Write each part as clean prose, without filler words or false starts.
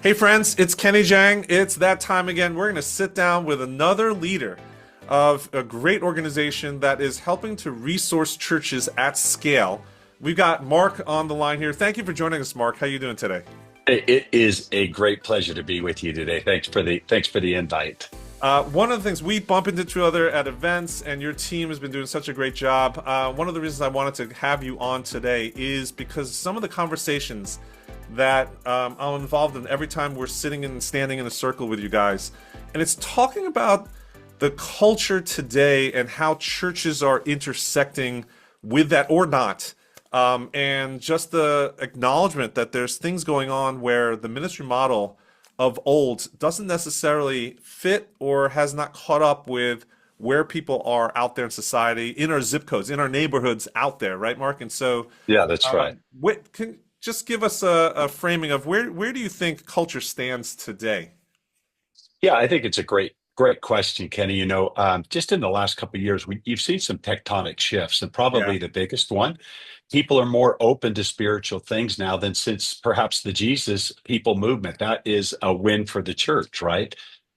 Hey friends, it's Kenny Jahng. It's that time again. We're going to sit down with another leader of a great organization that is helping to resource churches at scale. We've got Marc on the line here. Thank you for joining us, Marc. How you doing today? It is a great pleasure to be with you today. Thanks for the invite. One of the things we bump into each other at events, and your team has been doing such a great job. One of the reasons I wanted to have you on today is because some of the conversations that I'm involved in every time we're sitting and standing in a circle with you guys, and it's talking about the culture today and how churches are intersecting with that or not. And just the acknowledgement that there's things going on where the ministry model of old doesn't necessarily fit or has not caught up with where people are out there in society, in our zip codes, in our neighborhoods out there, right, Marc? And so, Yeah, that's right. can just give us a framing of where do you think culture stands today? Yeah, I think it's a great question, Kenny. Just in the last couple of years, you've seen some tectonic shifts, and Yeah, probably the biggest one, people are more open to spiritual things now than since perhaps the Jesus people movement. That is a win for the church, right?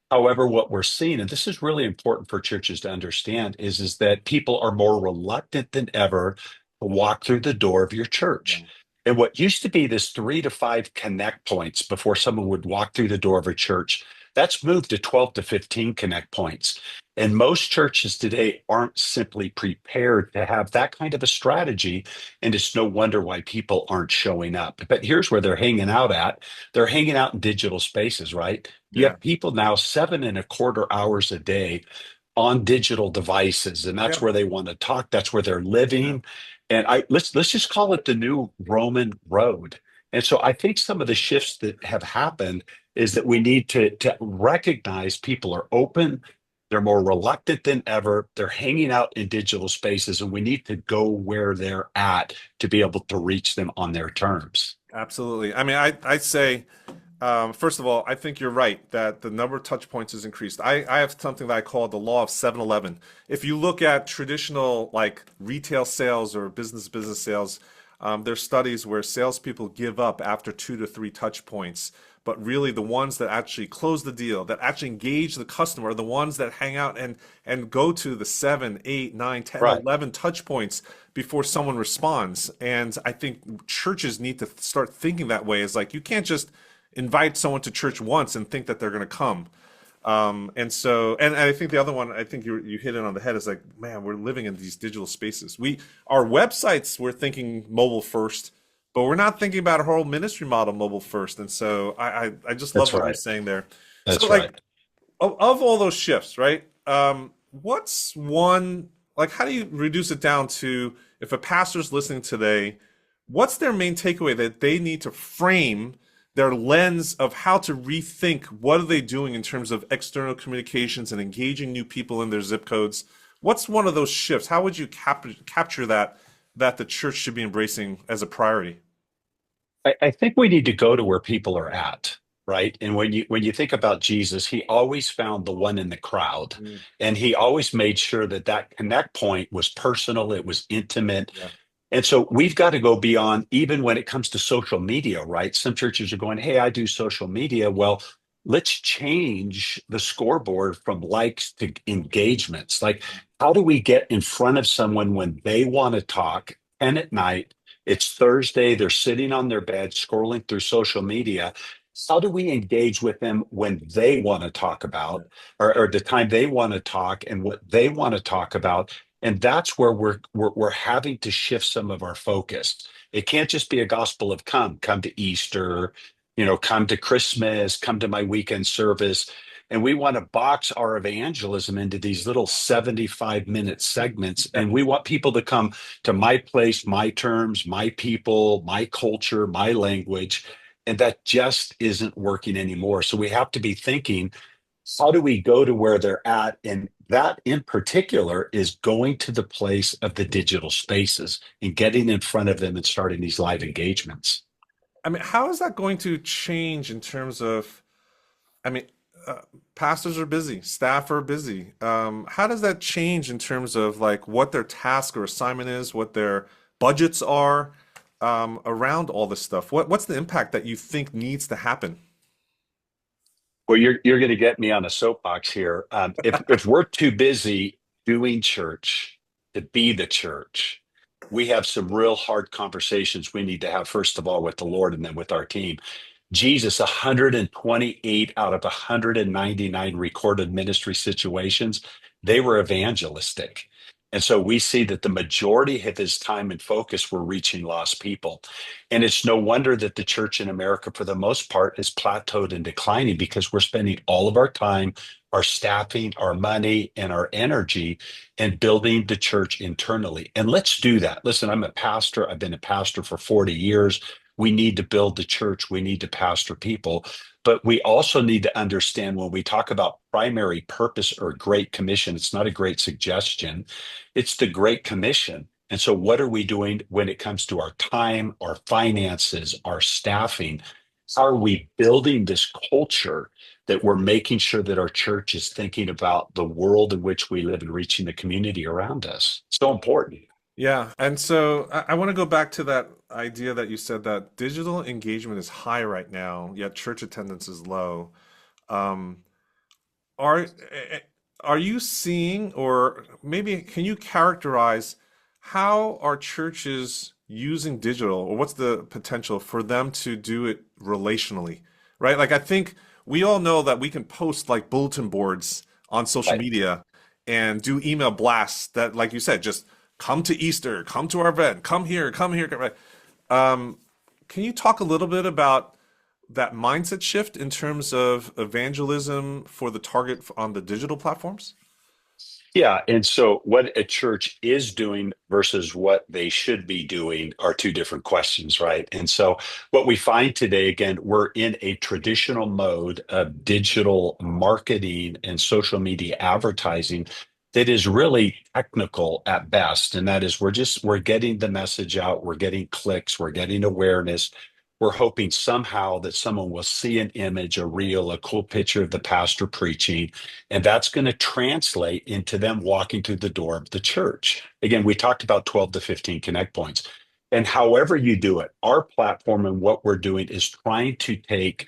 However, what we're seeing, and this is really important for churches to understand, is that people are more reluctant than ever to walk through the door of your church. And what used to be this 3 to 5 connect points before someone would walk through the door of a church, that's moved to 12 to 15 connect points. And most churches today aren't simply prepared to have that kind of a strategy. And it's no wonder why people aren't showing up. But here's where they're hanging out at. They're hanging out in digital spaces, right? You yeah, have people now 7.25 hours a day on digital devices, and yeah, that's where they want to talk. That's where they're yeah. living. And let's just call it the new Roman road. And so I think some of the shifts that have happened is that we need to recognize people are open, they're more reluctant than ever, they're hanging out in digital spaces, and we need to go where they're at to be able to reach them on their terms. Absolutely. I mean, I say, first of all, I think you're right that the number of touch points has increased. I have something that I call the law of 7-Eleven. If you look at traditional like retail sales or business sales, there's studies where salespeople give up after 2 to 3 touch points. But really, the ones that actually close the deal, that actually engage the customer, are the ones that hang out and go to the 7, 8, 9, 10, Right. 11 touch points before someone responds. And I think churches need to start thinking that way. Is like you can't just invite someone to church once and think that they're going to come. And I think the other one, I think you hit it on the head, is like, man, we're living in these digital spaces. Our websites, we're thinking mobile first, but we're not thinking about our whole ministry model mobile first. And so I just love That's what you're right. saying there. So That's like right. of all those shifts, right? What's one, like, how do you reduce it down to, if a pastor's listening today, what's their main takeaway that they need to frame their lens of how to rethink what are they doing in terms of external communications and engaging new people in their zip codes? What's one of those shifts? How would you capture that the church should be embracing as a priority? I think we need to go to where people are at, right? And when you think about Jesus, he always found the one in the crowd, Mm, and he always made sure that that connect point was personal, it was intimate. yeah, And so we've got to go beyond, even when it comes to social media, right? Some churches are going, "Hey, I do social media." Well, let's change the scoreboard from likes to engagements. Like, how do we get in front of someone when they want to talk 10 at night? It's Thursday, they're sitting on their bed scrolling through social media. How do we engage with them when they want to talk yeah, about, or the time they want to talk and what they want to talk about? And that's where we're having to shift some of our focus. It can't just be a gospel of come to Easter, come to Christmas, come to my weekend service. And we want to box our evangelism into these little 75-minute segments. yeah. And we want people to come to my place, my terms, my people, my culture, my language. And that just isn't working anymore. So we have to be thinking, how do we go to where they're at? And that in particular is going to the place of the digital spaces and getting in front of them and starting these live engagements. I mean, how is that going to change in terms of, I mean, uh, pastors are busy, staff are busy. How does that change in terms of like what their task or assignment is, what their budgets are, around all this stuff? What's the impact that you think needs to happen? Well, you're going to get me on a soapbox here. If we're too busy doing church to be the church, we have some real hard conversations we need to have, first of all, with the Lord and then with our team. Jesus, 128 out of 199 recorded ministry situations, they were evangelistic. And so we see that the majority of his time and focus were reaching lost people. And it's no wonder that the church in America, for the most part, is plateaued and declining because we're spending all of our time, our staffing, our money, and our energy in building the church internally. And let's do that. Listen, I'm a pastor. I've been a pastor for 40 years. We need to build the church. We need to pastor people. But we also need to understand when we talk about primary purpose or great commission, it's not a great suggestion, it's the Great Commission. And so, what are we doing when it comes to our time, our finances, our staffing? How are we building this culture that we're making sure that our church is thinking about the world in which we live and reaching the community around us? So important. Yeah, and so I want to go back to that idea that you said that digital engagement is high right now, yet church attendance is low. Um, are are you seeing, or maybe can you characterize how are churches using digital, or what's the potential for them to do it relationally, right? Like I think we all know that we can post like bulletin boards on social Right. media and do email blasts that, like you said, just come to Easter, come to our event, come here, come here. Right? Um, can you talk a little bit about that mindset shift in terms of evangelism for the target on the digital platforms? Yeah. And so, what a church is doing versus what they should be doing are two different questions, right? And so, what we find today, again, we're in a traditional mode of digital marketing and social media advertising that is really technical at best. And that is, we're getting the message out, we're getting clicks, we're getting awareness. We're hoping somehow that someone will see an image, a reel, a cool picture of the pastor preaching, and that's going to translate into them walking through the door of the church. Again, we talked about 12 to 15 connect points. And however you do it, our platform and what we're doing is trying to take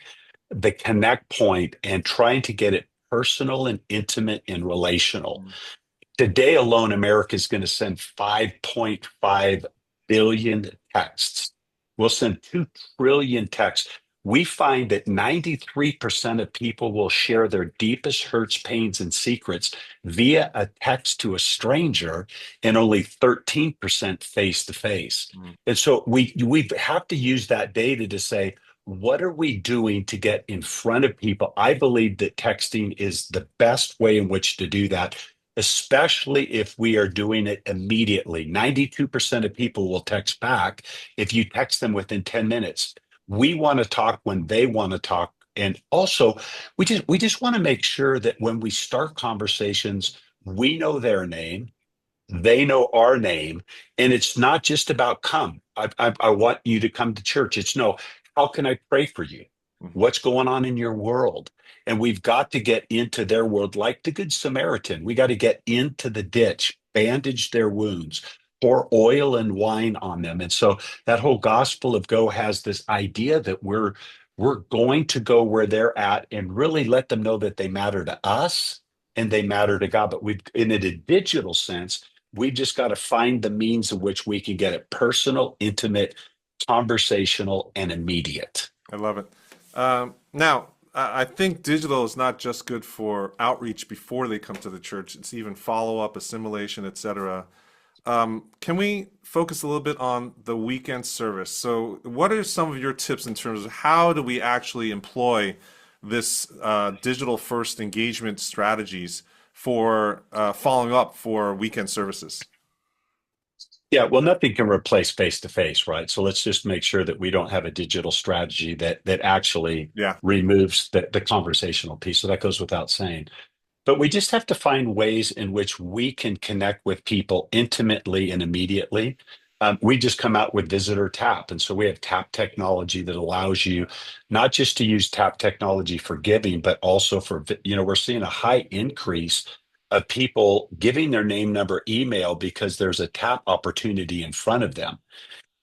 the connect point and trying to get it personal and intimate and relational. Today alone, America is going to send 5.5 billion texts. We'll send 2 trillion texts. We find that 93% of people will share their deepest hurts, pains, and secrets via a text to a stranger, and only 13% face to face. Mm. And so we have to use that data to say, what are we doing to get in front of people? I believe that texting is the best way in which to do that, especially if we are doing it immediately. 92% of people will text back if you text them within 10 minutes. We want to talk when they want to talk. And also, we just want to make sure that when we start conversations, we know their name, they know our name, and it's not just about come. I want you to come to church. It's no, how can I pray for you? Mhm. What's going on in your world? And we've got to get into their world like the Good Samaritan. We got to get into the ditch, bandage their wounds, pour oil and wine on them. And so that whole gospel of go has this idea that we're going to go where they're at and really let them know that they matter to us and they matter to God. But we've in a digital sense, we've just got to find the means in which we can get it personal, intimate, conversational, and immediate. I love it. Now, I think digital is not just good for outreach before they come to the church. It's even follow up, assimilation, etc. Can we focus a little bit on the weekend service? So, what are some of your tips in terms of how do we actually employ this digital first engagement strategies for following up for weekend services? Yeah, well, nothing can replace face to face, right? So let's just make sure that we don't have a digital strategy that actually Yeah. removes the conversational piece. So that goes without saying. But we just have to find ways in which we can connect with people intimately and immediately. We just come out with Visitor Tap. And so we have tap technology that allows you not just to use tap technology for giving, but also for, we're seeing a high increase of people giving their name, number, email because there's a tap opportunity in front of them.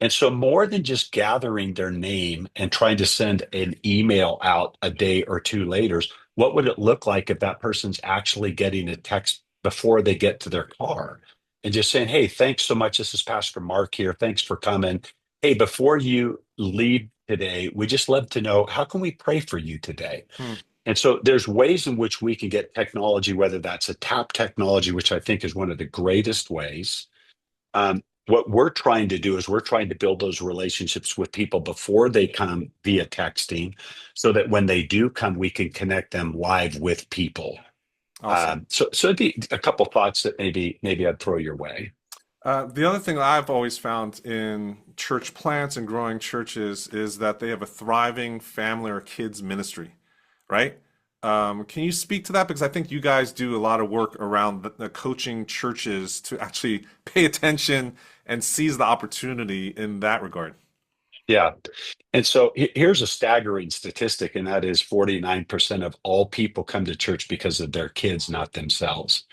And so, more than just gathering their name and trying to send an email out a day or two later, What would it look like if that person's actually getting a text before they get to their car and just saying, hey, thanks so much. This is Pastor Marc here. Thanks for coming. Hey, before you leave today, we just love to know, how can we pray for you today? Hmm. And so there's ways in which we can get technology, whether that's a tap technology, which I think is one of the greatest ways. What we're trying to do is we're trying to build those relationships with people before they come via texting, so that when they do come, we can connect them live with people. Awesome. So it'd be a couple thoughts that maybe I'd throw your way. The other thing that I've always found in church plants and growing churches is that they have a thriving family or kids ministry, right? Can you speak to that? Because I think you guys do a lot of work around the coaching churches to actually pay attention and seize the opportunity in that regard. Yeah. And so here's a staggering statistic, and that is 49% of all people come to church because of their kids, not themselves.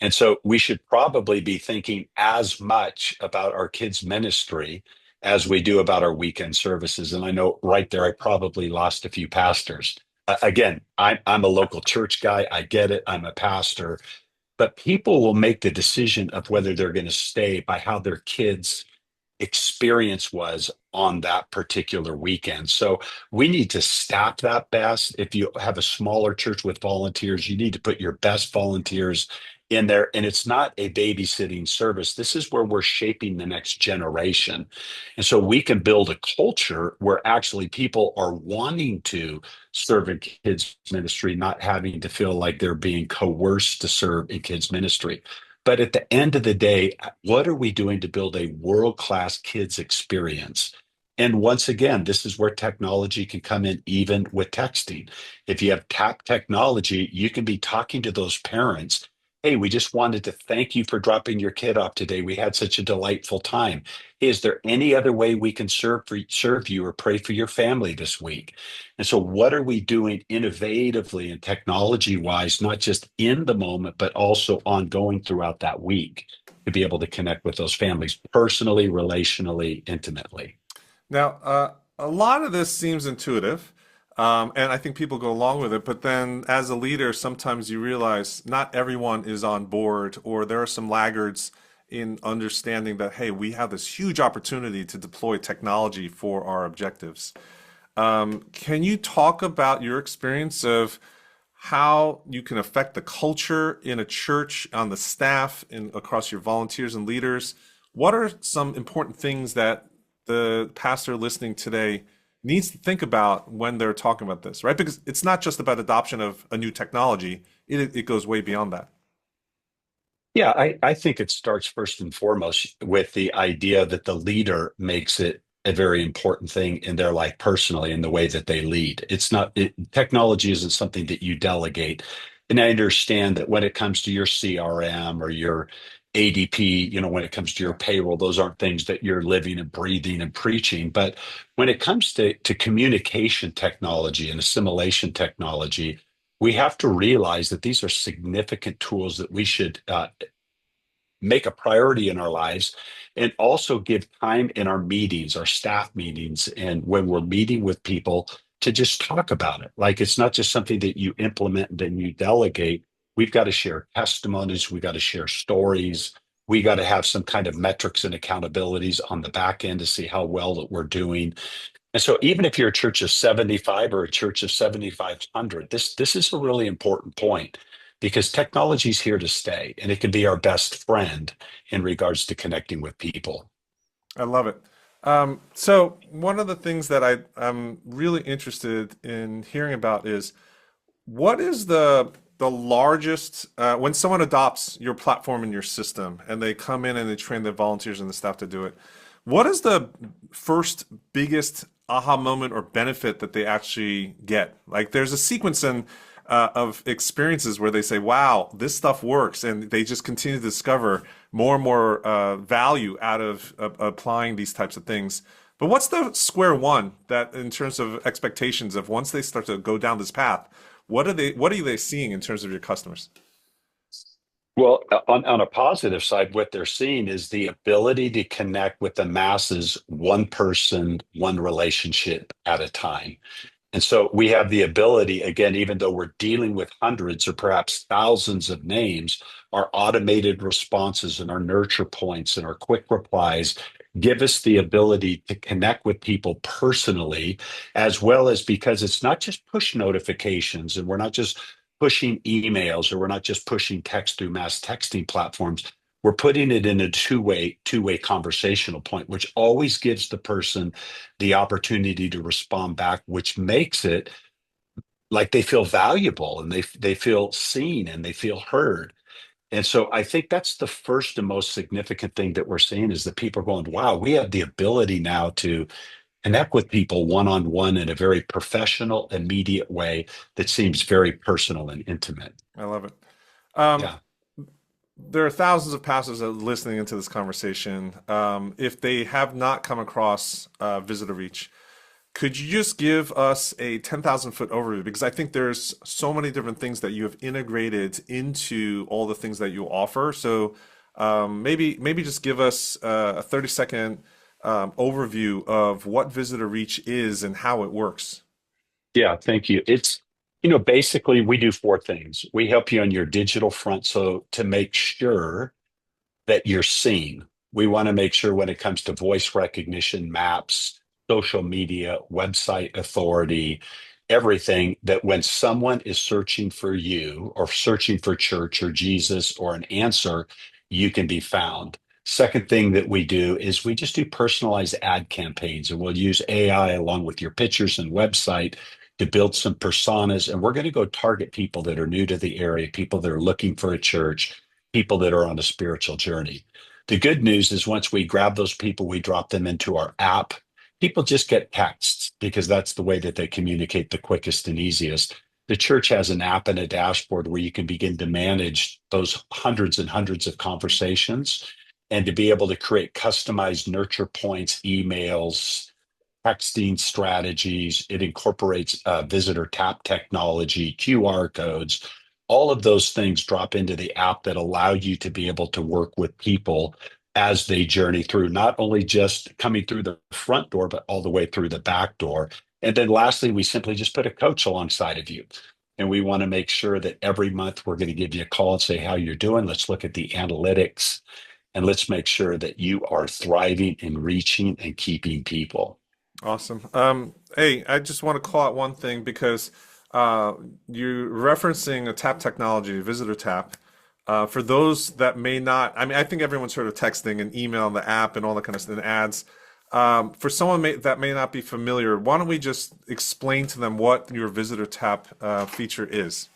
And so we should probably be thinking as much about our kids' ministry as we do about our weekend services. And I know right there, I probably lost a few pastors. Again, I'm a local church guy. I get it. I'm a pastor. But people will make the decision of whether they're going to stay by how their kids' experience was on that particular weekend. So we need to staff that best. If you have a smaller church with volunteers, you need to put your best volunteers in there. And it's not a babysitting service. This is where we're shaping the next generation. And so we can build a culture where actually people are wanting to serve in kids ministry, not having to feel like they're being coerced to serve in kids ministry. But at the end of the day, what are we doing to build a world-class kids experience? And once again, this is where technology can come in, even with texting. If you have tap technology, you can be talking to those parents. Hey, we just wanted to thank you for dropping your kid off today. We had such a delightful time. Is there any other way we can serve you or pray for your family this week? And so, what are we doing innovatively and technology wise, not just in the moment, but also ongoing throughout that week to be able to connect with those families personally, relationally, intimately? Now, a lot of this seems intuitive, and I think people go along with it. But then, as a leader, sometimes you realize not everyone is on board, or there are some laggards in understanding that, hey, we have this huge opportunity to deploy technology for our objectives. Can you talk about your experience of how you can affect the culture in a church, on the staff, and across your volunteers and leaders? What are some important things that the pastor listening today needs to think about when they're talking about this, right? Because it's not just about adoption of a new technology, it goes way beyond that. Yeah, I think it starts first and foremost with the idea that the leader makes it a very important thing in their life personally in the way that they lead. It's not, technology isn't something that you delegate. And I understand that when it comes to your CRM or your ADP, when it comes to your Yeah. payroll, those aren't things that you're living and breathing and preaching. But when it comes to communication technology and assimilation technology, we have to realize that these are significant tools that we should make a priority in our lives, and also give time in our meetings, our staff meetings, and when we're meeting with people to just talk about it. Like, it's not just something that you implement and then you delegate. We've got to share testimonies, we got to share stories. We got to have some kind of metrics and accountabilities on the back end to see how well that we're doing. And so even if you're a church of 75 or a church of 7,500, this is a really important point, because technology is here to stay, and it can be our best friend in regards to connecting with people. I love it. So one of the things that I'm really interested in hearing about is what is the largest when someone adopts your platform and your system and they come in and they train the volunteers and the staff to do it, what is the first biggest aha moment or benefit that they actually get? Like there's a sequence of experiences where they say, wow, this stuff works, and they just continue to discover more and more value out of applying these types of things. But what's the square one that, in terms of expectations of once they start to go down this path, what are they seeing in terms of your customers? Well, on a positive side, what they're seeing is the ability to connect with the masses, one person, one relationship at a time. And so we have the ability, again, even though we're dealing with hundreds or perhaps thousands of names, our automated responses and our nurture points and our quick replies give us the ability to connect with people personally, as well as because it's not just push notifications and we're not just pushing emails or we're not just pushing text through mass texting platforms. We're putting it in a two-way conversational point, which always gives the person the opportunity to respond back, which makes it like they feel valuable and they feel seen and they feel heard. And so I think that's the first and most significant thing that we're seeing is that people are going, wow, we have the ability now to connect with people one-on-one in a very professional, immediate way that seems very personal and intimate. I love it. Um, Yeah. there are thousands of pastors that are listening into this conversation. If they have not come across Visitor Reach, could you just give us a 10,000 foot overview? Because I think there's so many different things that you have integrated into all the things that you offer. So maybe just give us a 30-second overview of what Visitor Reach is and how it works. Yeah, thank you. Basically we do four things. We help you on your digital front. So to make sure that you're seen. We want to make sure when it comes to voice recognition, maps, social media, website authority, everything that when someone is searching for you or searching for church or Jesus or an answer, you can be found. Second thing that we do is we just do personalized ad campaigns and we'll use AI along with your pictures and website to build some personas. And we're going to go target people that are new to the area, people that are looking for a church, people that are on a spiritual journey. The good news is once we grab those people, we drop them into our app. People just get texts because that's the way that they communicate the quickest and easiest. The church has an app and a dashboard where you can begin to manage those hundreds and hundreds of conversations and to be able to create customized nurture points, emails, texting strategies. It incorporates visitor tap technology, QR codes. All of those things drop into the app that allow you to be able to work with people as they journey through, not only just coming through the front door, but all the way through the back door. And then lastly, we simply just put a coach alongside of you. And we want to make sure that every month we're going to give you a call and say how you're doing. Let's look at the analytics and let's make sure that you are thriving and reaching and keeping people. Awesome. Hey, I just want to call out one thing because uh, you're referencing a tap technology, visitor tap. For those that may not, I mean, I think everyone's heard of texting and email and the app and all that kind of stuff and ads. For someone that may not be familiar, why don't we just explain to them what your visitor tap feature is?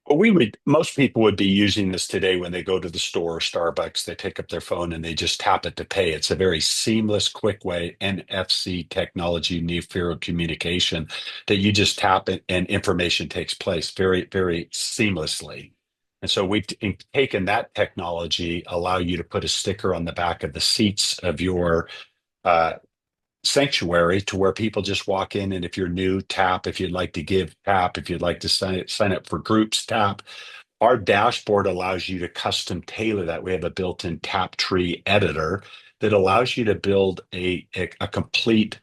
Well, most people would be using this today when they go to the store or Starbucks, they pick up their phone and they just tap it to pay. It's a very seamless, quick way, NFC technology, near field communication, that you just tap it and information takes place very, very seamlessly. And so we've taken that technology, allow you to put a sticker on the back of the seats of your uh, sanctuary to where people just walk in, and if you're new, tap. If you'd like to give, tap. If you'd like to sign up for groups, tap. Our dashboard allows you to custom tailor that. We have a built-in tap tree editor that allows you to build a complete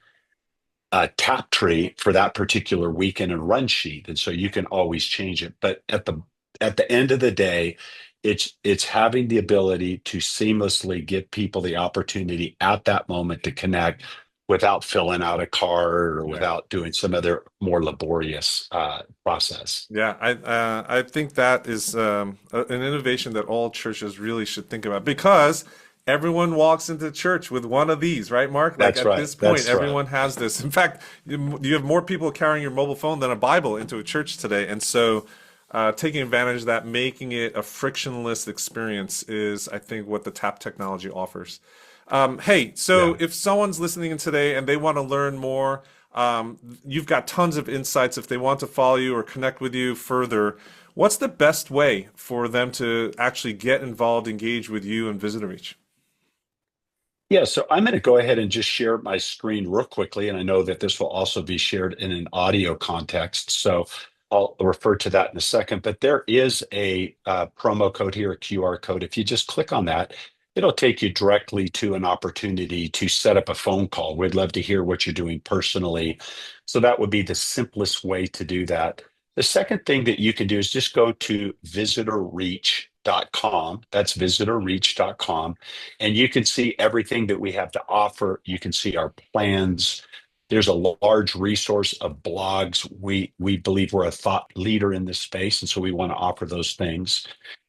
tap tree for that particular weekend and run sheet, and so you can always change it. But at the end of the day, it's having the ability to seamlessly give people the opportunity at that moment to connect without filling out a card or Yeah. without doing some other more laborious process. Yeah, I think that is an innovation that all churches really should think about because everyone walks into church with one of these, right, Mark? Like That's at right. this point, That's right. everyone has this. In fact, you have more people carrying your mobile phone than a Bible into a church today, and so taking advantage of that, making it a frictionless experience is, I think, what the tap technology offers. Hey, so Yeah. if someone's listening in today and they want to learn more, you've got tons of insights. If they want to follow you or connect with you further, what's the best way for them to actually get involved, engage with you and Visitor Reach? Yeah, so I'm going to go ahead and just share my screen real quickly. And I know that this will also be shared in an audio context. So I'll refer to that in a second. But there is a promo code here, a QR code. If you just click on that, it'll take you directly to an opportunity to set up a phone call. We'd love to hear what you're doing personally. So that would be the simplest way to do that. The second thing that you can do is just go to visitorreach.com. That's visitorreach.com. And you can see everything that we have to offer. You can see our plans. There's a large resource of blogs. We believe we're a thought leader in this space, and so we want to offer those things.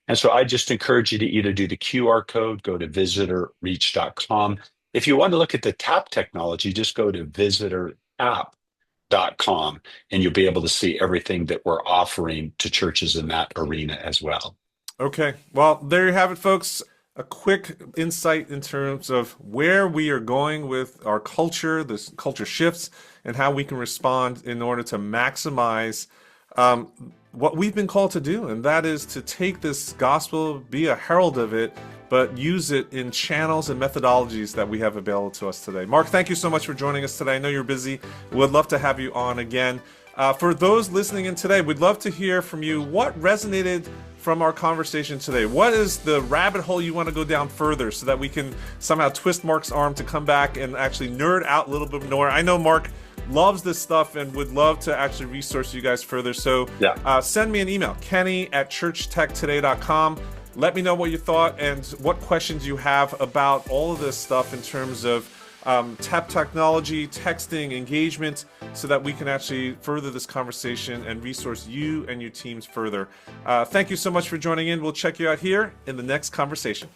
And so I just encourage you to either do the QR code, go to visitorreach.com. If you want to look at the tap technology, just go to visitorapp.com and you'll be able to see everything that we're offering to churches in that arena as well. Okay. Well, there you have it, folks. A quick insight in terms of where we are going with our culture, this culture shifts, and how we can respond in order to maximize what we've been called to do, and that is to take this gospel, be a herald of it, but use it in channels and methodologies that we have available to us today. Marc, thank you so much for joining us today. I know you're busy. We'd love to have you on again. For those listening in today, we'd love to hear from you. What resonated from our conversation today? What is the rabbit hole you want to go down further so that we can somehow twist Marc's arm to come back and actually nerd out a little bit more? I know Marc loves this stuff and would love to actually resource you guys further. So send me an email, kenny@churchtechtoday.com. Let me know what you thought and what questions you have about all of this stuff in terms of tap technology, texting, engagement, so that we can actually further this conversation and resource you and your teams further. Thank you so much for joining in. We'll check you out here in the next conversation.